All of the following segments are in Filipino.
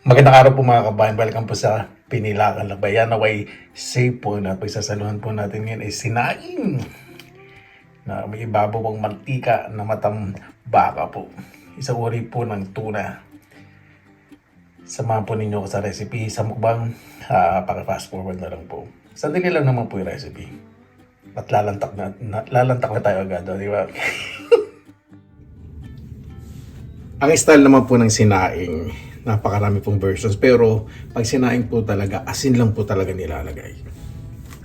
Magandang araw po mga kabayan. Welcome po sa Pinilakan Labayan. Naway safe po na pagsasaluhan po natin ngayon ay sinaing na may ibabaw pong mantika na matambaka po. Isang uri po ng tuna. Samahan po ninyo ko sa recipe sa mukbang. Paka-fast forward na lang po. Sandali lang naman po yung recipe. At lalantak na tayo agad, di ba? Ang style naman po ng sinaing, napakarami pong versions. Pero pag sinaing po talaga, asin lang po talaga nilalagay.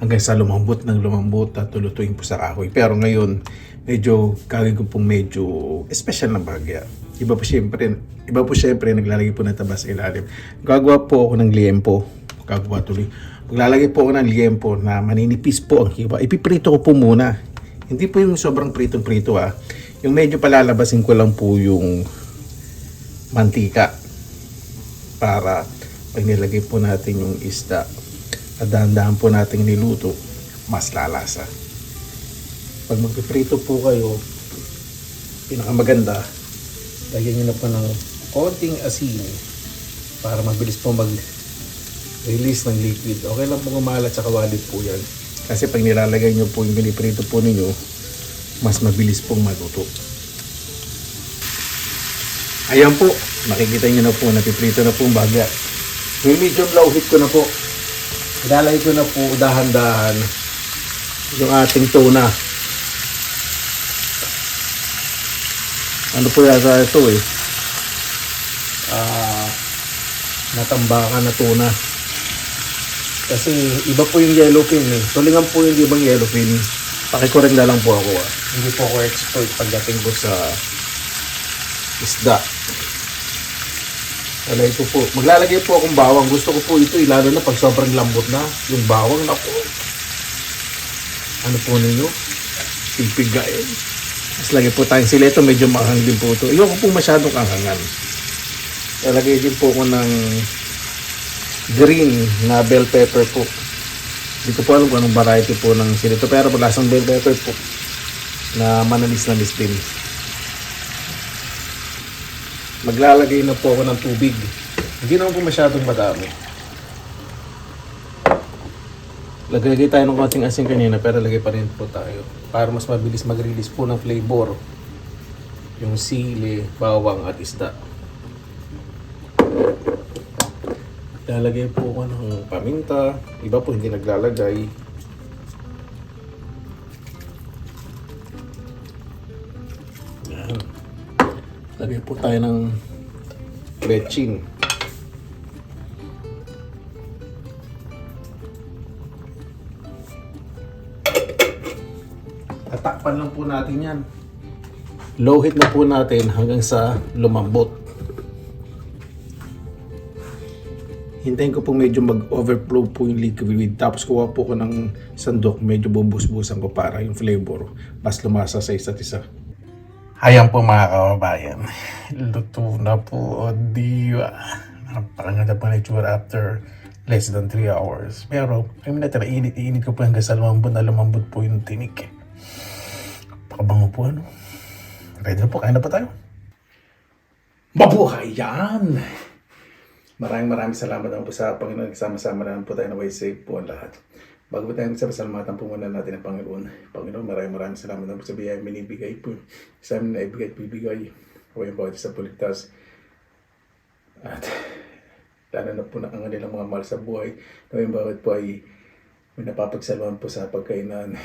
Hanggang sa lumambot ng lumambot at tulutuin po sa kahoy. Pero ngayon, medyo gagawin ko pong medyo special na bagya. Iba po syempre naglalagay po ng taba sa ilalim. Gagawa po ako ng liempo. Gagawa tuloy. Maglalagay po ako ng liempo na maninipis po ang hiwa. Ipiprito ko po muna. Hindi po yung sobrang prito-prito Yung medyo palalabasin ko lang po yung mantika para pag nilagay po natin yung isda at dahan-dahan po natin niluto, mas lalasa. Pag magpiprito po kayo, pinakamaganda, lagyan nyo na po ng konting asin para mabilis po mag-release ng liquid. Okay lang po kumalat sa kawalit po yan. Kasi pag nilalagay nyo po yung piniprito po ninyo, mas mabilis pong maluto. Ayan po, makikita nyo na po, napiprito na po ang bagya. Yung medium low heat ko na po. Ilalagay ko na po dahan-dahan yung ating tuna. Ano po yata ito natambakan na tuna. Kasi iba po yung yellowfin Tulingan po yung ibang yellowfin. Pakikorek na lang po ako Hindi po ako expert pagdating po sa isda. Alay ko po. Maglalagay po akong bawang. Gusto ko po ito, lalo na pag sobrang lambot na. Yung bawang na po. Ano po ninyo? Pipigain. Mas lagay po tayong sila. Ito medyo maanghang din po ito. Ayoko po masyadong anghangan. Lalagay din po ko ng green na bell pepper po. Hindi ko po alam kung anong variety po ng sila ito. Pero lasang bell pepper po. Na manalis-nalis din. Maglalagay na po ako ng tubig. Hindi naman po masyadong madami. Lagay tayo ng konting asin kanina pero lagay pa rin po tayo para mas mabilis mag-release po ng flavor yung sili, bawang at isda. Lalagay po ako ng paminta. Iba po hindi naglalagay. Yan. Lagay po tayo ng betchin. Tatakpan lang po natin yan. Low heat na po natin hanggang sa lumambot. Hintayin ko po medyo mag-overflow po yung liquid. Tapos kuha po ko ng sandok. Medyo bubus-busan ko para yung flavor mas lumasa sa isa't isa. Ayan po mga kababayan. Luto na po o diwa. Napakaganda po na itsura after less than 3 hours. Pero, ay minatira, init ko po hanggang sa lumambot po yung tinik. Pakabango po Ready na po, kain na po tayo. Mabuhay yan! Maraming salamat naman po sa Panginoon. Sama-sama naman po tayo na way safe po ang lahat. Bago tayo magsasalamatan po muna natin ang Panginoon. Panginoon, maraming salamat naman po sa biyaya minibigay po. Sa amin na ibigay at bibigay. Huwag yung bawat isa puligtas. At lalo na po na ang kanilang mga mahal sa buhay. Huwag yung bawat po ay may napapagsaluhan po sa pagkainan.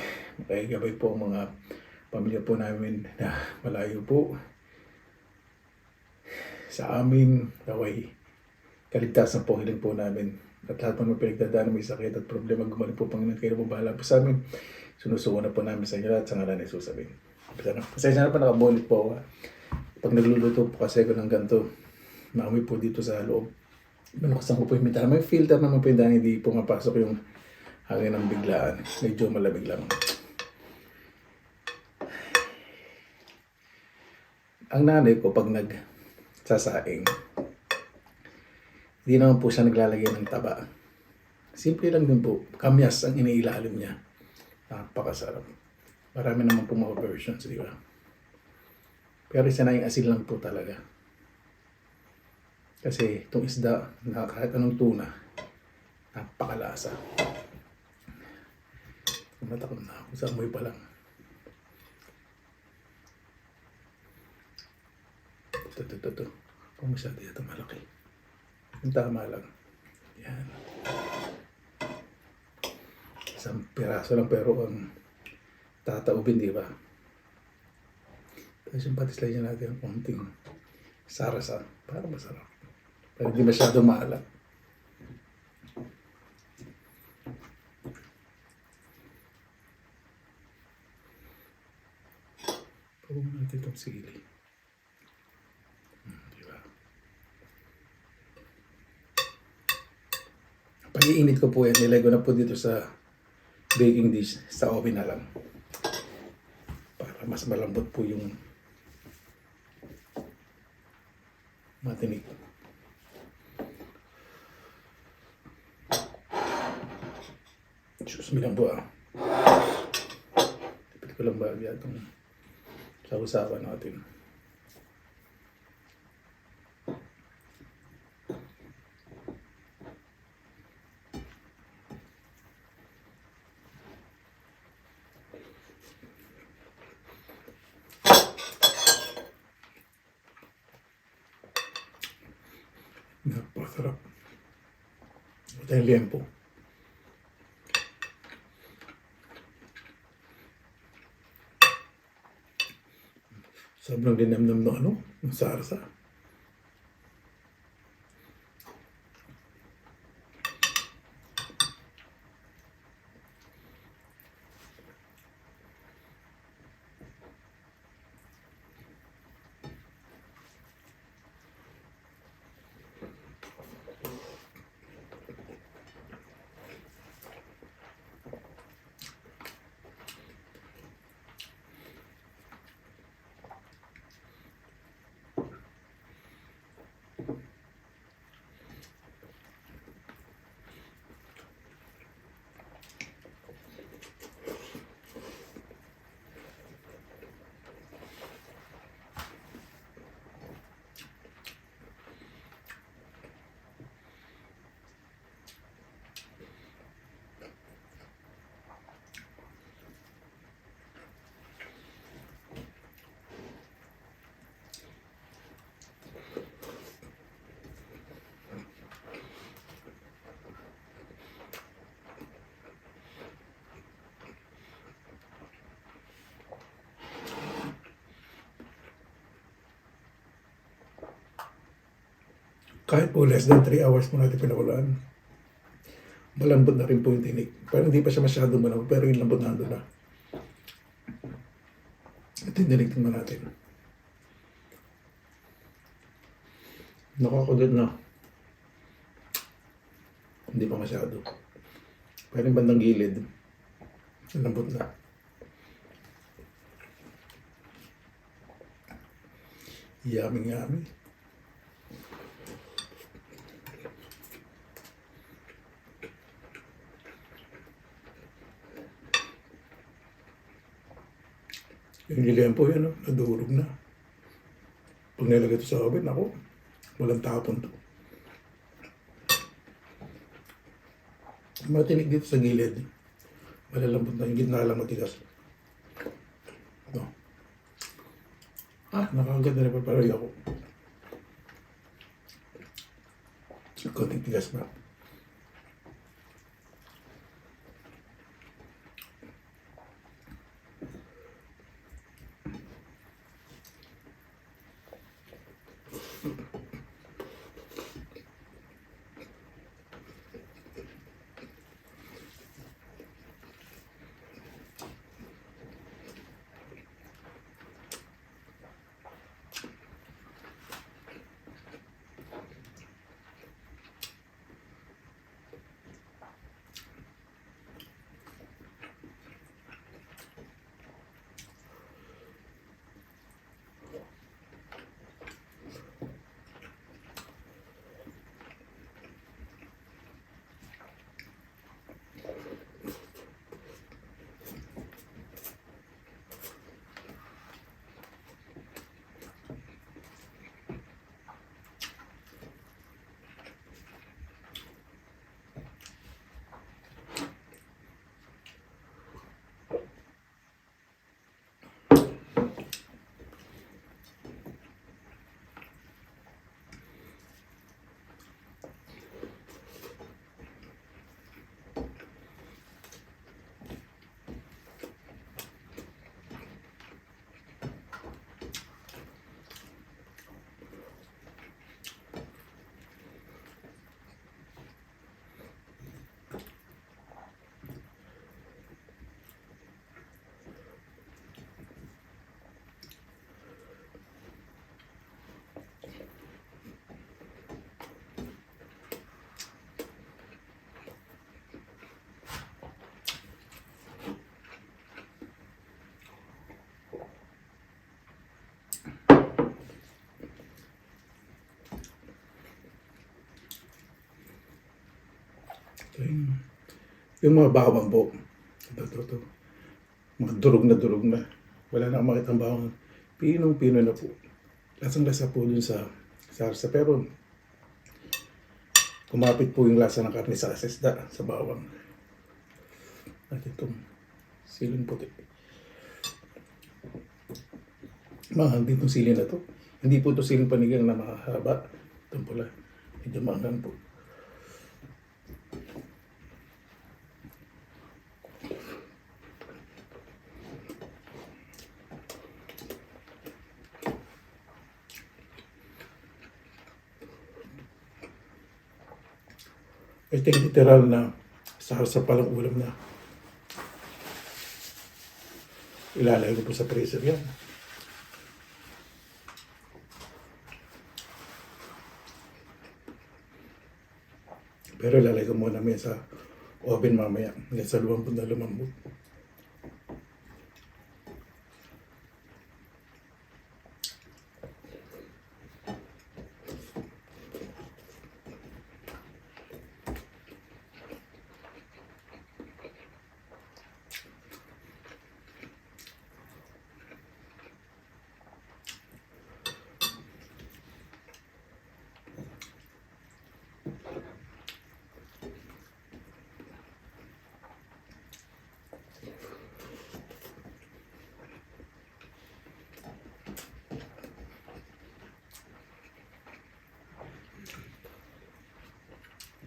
Makikigabay po ang mga pamilya po namin na malayo po sa amin. Naway kaligtasan po hiling po namin. At lahat po ng pinagdadaan may sakit at problema, gumaling po Panginoon. Kayo po bahala po sa amin. Sinusuko na po namin sa inyo lahat sa ngalan ni Jesus. Pasensya na po, nakabulit po ako. Pag nagluluto po kasi ako ng ganito, maamoy po dito sa loob. Binuksan ko po yung mitara. May filter naman po yung dahil hindi pumapasok yung hangin ng biglaan. Medyo malamig lang. Ang nanay ko pag nagsasaing, hindi naman po siya naglalagay ng taba. Simple lang din po. Kamyas ang iniilalim niya. Napakasarap. Marami naman po mga versions, di ba? Pero isa na yung asin lang po talaga. Kasi itong isda na kahit anong tuna, napakalasa. Matakot na ako sa amoy pa lang. Ito. Kung masyado ito malaki. Yung tama lang. Yan. Isang piraso lang pero ang tataubin, di ba? Tapos yung patis lang natin ang konting sarasa para masarap. Pero hindi masyado maalat. Pagod natin itong sili. Diba? Pag-iinit ko po yan, nilagay ko na po dito sa baking dish, sa oven na lang. Para mas malambot po yung matinik. Diyos, bilang po ah. Tipid ko lang bagay itong sausawan natin. Napakasarap. Ito yung liempo. Sobrang dinamdam na ng sarsa. Kahit po less than 3 hours mo natin pinakulaan, malambot na rin po yung tinik. Pero hindi pa siya masyado malambot, pero yung lambot nandun na. Ito yung tiniktin natin. Nakakagat na. Hindi pa masyado. Pero yung bandang gilid, lambot na. Yummy. Yung lilempo yan, nadurog na. Pag nilagay ito sa oven, ako, walang tapon to. Matinig dito sa gilid. Malalambot na yung gitna lang matigas. No. Nakakagat na rin paparoy ako. Konting tigas na. Ito yung mga bawang po. Ito. Mga durog na. Wala na akong makita ang bawang. Pinong-pino na po. Lasang-lasa po dun sa sarsa. Pero kumapit po yung lasa ng karne sa isda, sa bawang. At itong siling puti. Mahal din itong sili na to. Hindi po ito siling panigang na mahaba. Itong pula. Medyo maangang po. Ito yung literal na sarsa palang ulam na ilalagay ko po sa freezer yan. Pero ilalagay ko muna namin sa oven mamaya hanggang sa lumambot na lumambot.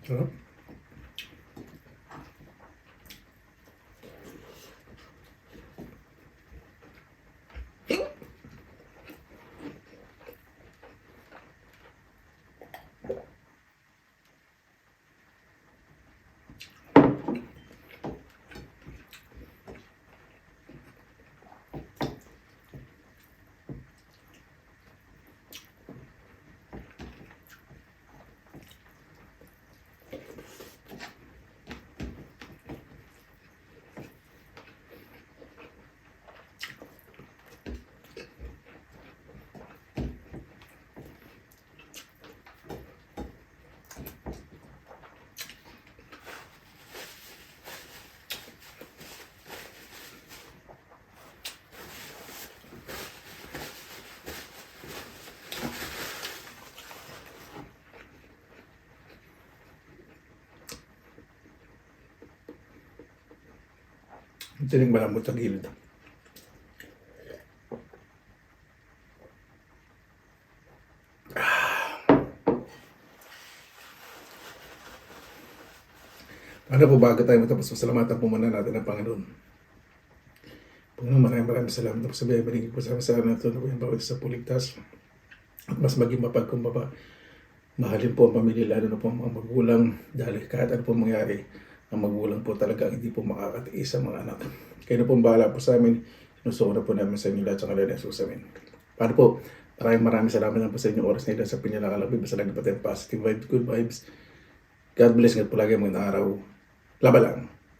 Sarap. Ito yung malambot sa gilid. Ano po, bago tayo matapos, pasalamatan po muna natin ang Panginoon. Panginoon, maraming salamat po sa biyaya po sa amin ito na po yung bawat sa puligtas. At mas maging mapagkumbaba. Mahalin po ang pamilya, lalo na po ang mga magulang. Dahil kahit ano po mangyari, ang magulang po talaga hindi po makakatiis sa mga anak. Kaya na po bahala po sa amin. Sinusuko na po namin sa inyo lahat sa kanila ng Jesus. Amen. Paano po? Maraming salamat na po sa inyong oras na ito sa pinalakalabay. Basta lagi pa tayo positive vibes, good vibes. God bless. God po lagi mga araw. Laban lang.